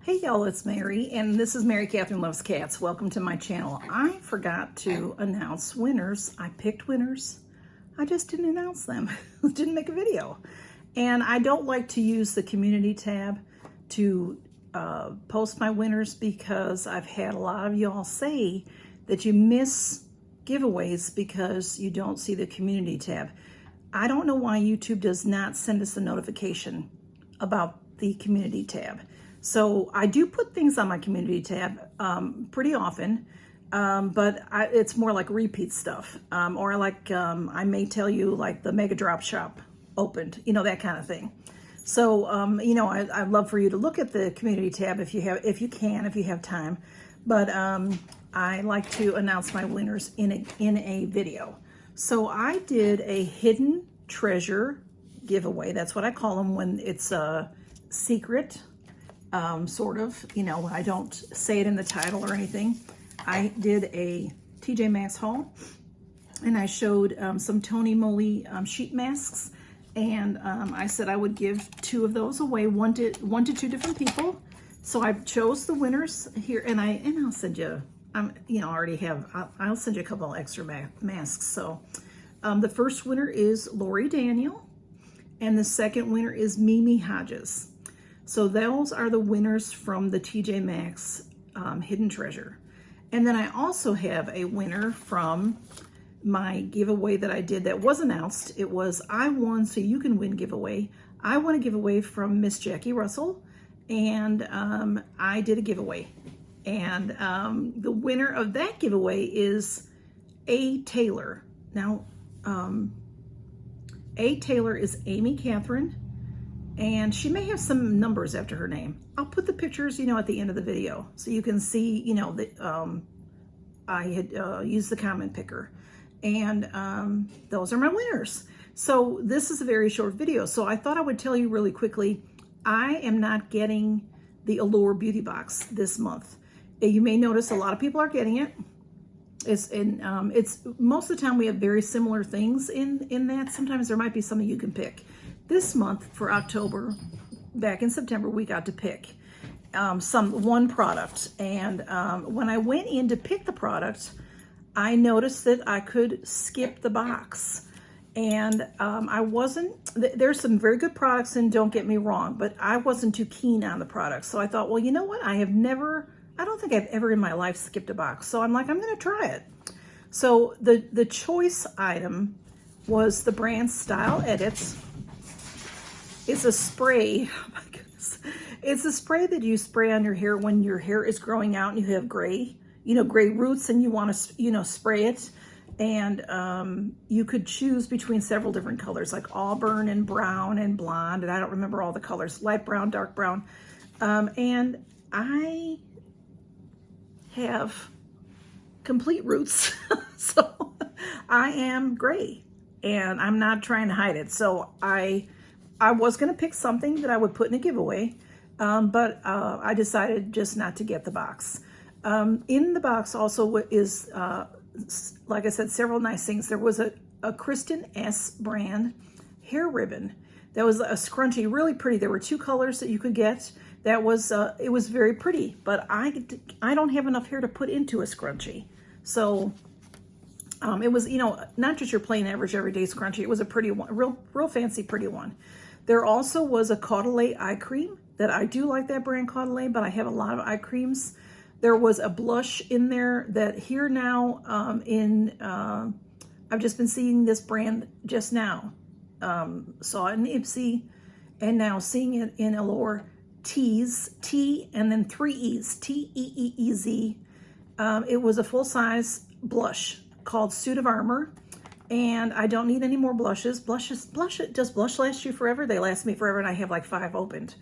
Hey y'all, it's Mary, and this is Mary Catherine Loves Cats. Welcome to my channel. I forgot to announce winners. I picked winners. I just didn't announce them. Didn't make a video. And I don't like to use the community tab to post my winners because I've had a lot of y'all say that you miss giveaways because you don't see the community tab. I don't know why YouTube does not send us a notification about the community tab. So I do put things on my community tab pretty often, but it's more like repeat stuff. Or like I may tell you like the Mega Drop Shop opened, you know, that kind of thing. So, you know, I'd love for you to look at the community tab if you have time. But I like to announce my winners in a video. So I did a hidden treasure giveaway. That's what I call them when it's a secret. Sort of, you know, I don't say it in the title or anything. I did a TJ Maxx haul, and I showed some Tony Moly sheet masks, and I said I would give 2 of those away, one to 2 different people. So I chose the winners here, and I'll send you. You know, I already have. I'll send you a couple extra masks. So the first winner is Lori Daniel, and the second winner is Mimi Hodges. So those are the winners from the TJ Maxx Hidden Treasure. And then I also have a winner from my giveaway that I did that was announced. It was I Won So You Can Win giveaway. I won a giveaway from Miss Jackie Russell, and I did a giveaway. And the winner of that giveaway is A. Taylor. Now, A. Taylor is Amy Catherine, and she may have some numbers after her name. I'll put the pictures, you know, at the end of the video so you can see, you know, that I had used the comment picker. And those are my winners. So this is a very short video. So I thought I would tell you really quickly, I am not getting the Allure Beauty Box this month. You may notice a lot of people are getting it. It's most of the time we have very similar things in that. Sometimes there might be something you can pick. This month for October, back in September, we got to pick one product. And when I went in to pick the product, I noticed that I could skip the box. And I wasn't, there's some very good products, and don't get me wrong, but I wasn't too keen on the product. So I thought, well, you know what? I don't think I've ever in my life skipped a box. So I'm like, I'm going to try it. So the choice item was the brand Style Edits. It's a spray. Oh my goodness. It's a spray that you spray on your hair when your hair is growing out and you have gray, you know, gray roots, and you want to, you know, spray it. And you could choose between several different colors, like auburn and brown and blonde. And I don't remember all the colors, light brown, dark brown. And I have complete roots. So I am gray, and I'm not trying to hide it. So I was going to pick something that I would put in a giveaway, but I decided just not to get the box. In the box also is, like I said, several nice things. There was a Kristen S. brand hair ribbon that was a scrunchie, really pretty. There were 2 colors that you could get. That was, it was very pretty, but I don't have enough hair to put into a scrunchie. So it was, you know, not just your plain average everyday scrunchie. It was a pretty one, real fancy pretty one. There also was a CatLady eye cream that I do like that brand CatLady, but I have a lot of eye creams. There was a blush in there that here now I've just been seeing this brand just now. Saw it in Ipsy, and now seeing it in Allure. Tease, T and then 3 E's, T-E-E-E-Z. It was a full-size blush called Suit of Armor. And I don't need any more blushes. Does blush last you forever? They last me forever, and I have like 5 opened.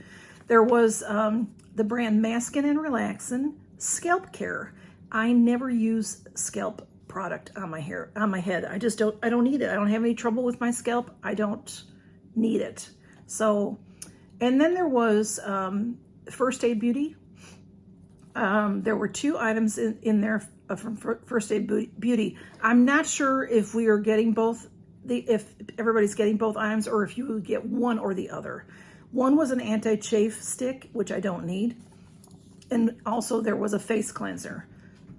There was the brand Maskin and Relaxin Scalp Care. I never use scalp product on my hair, on my head. I don't need it. I don't have any trouble with my scalp. I don't need it. So, and then there was First Aid Beauty. There were 2 items in there from First Aid Beauty. I'm not sure if we are getting both, if everybody's getting both items, or if you would get one or the other. One was an anti-chafe stick, which I don't need. and also there was a face cleanser.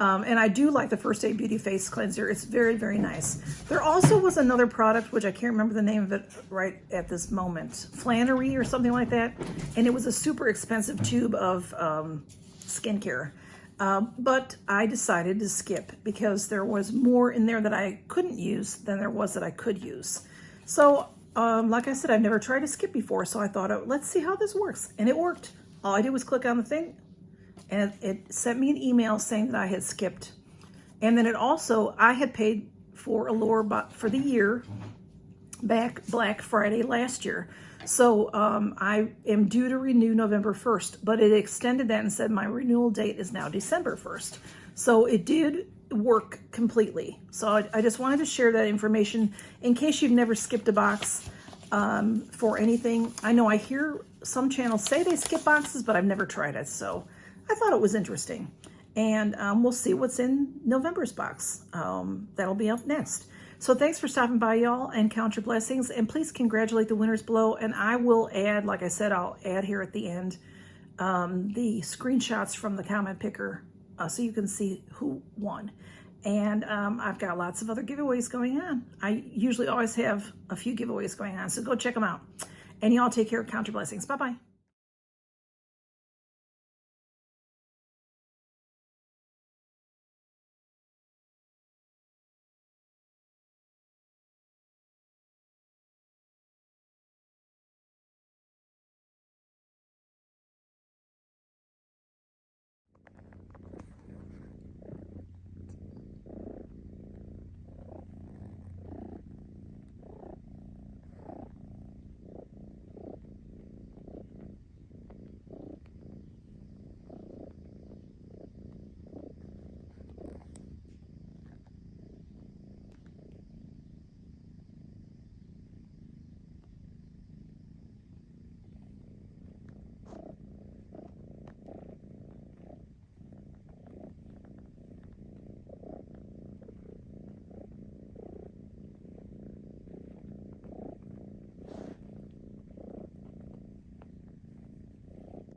And I do like the First Aid Beauty face cleanser. It's very, very nice. There also was another product, which I can't remember the name of it right at this moment, Flannery or something like that. And it was a super expensive tube of skincare. But I decided to skip because there was more in there that I couldn't use than there was that I could use. So, like I said, I've never tried to skip before, so I thought, oh, let's see how this works. And it worked. All I did was click on the thing, and it sent me an email saying that I had skipped. And then it also, I had paid for Allure for the year back Black Friday last year. So I am due to renew November 1st, but it extended that and said my renewal date is now December 1st. So it did work completely. So I just wanted to share that information in case you've never skipped a box for anything. I know I hear some channels say they skip boxes, but I've never tried it. So I thought it was interesting. And we'll see what's in November's box. That'll be up next. So thanks for stopping by, y'all, and count your blessings. And please congratulate the winners below. And I will add, like I said, I'll add here at the end the screenshots from the comment picker so you can see who won. And I've got lots of other giveaways going on. I usually always have a few giveaways going on, so go check them out. And y'all take care. Count your blessings. Bye-bye.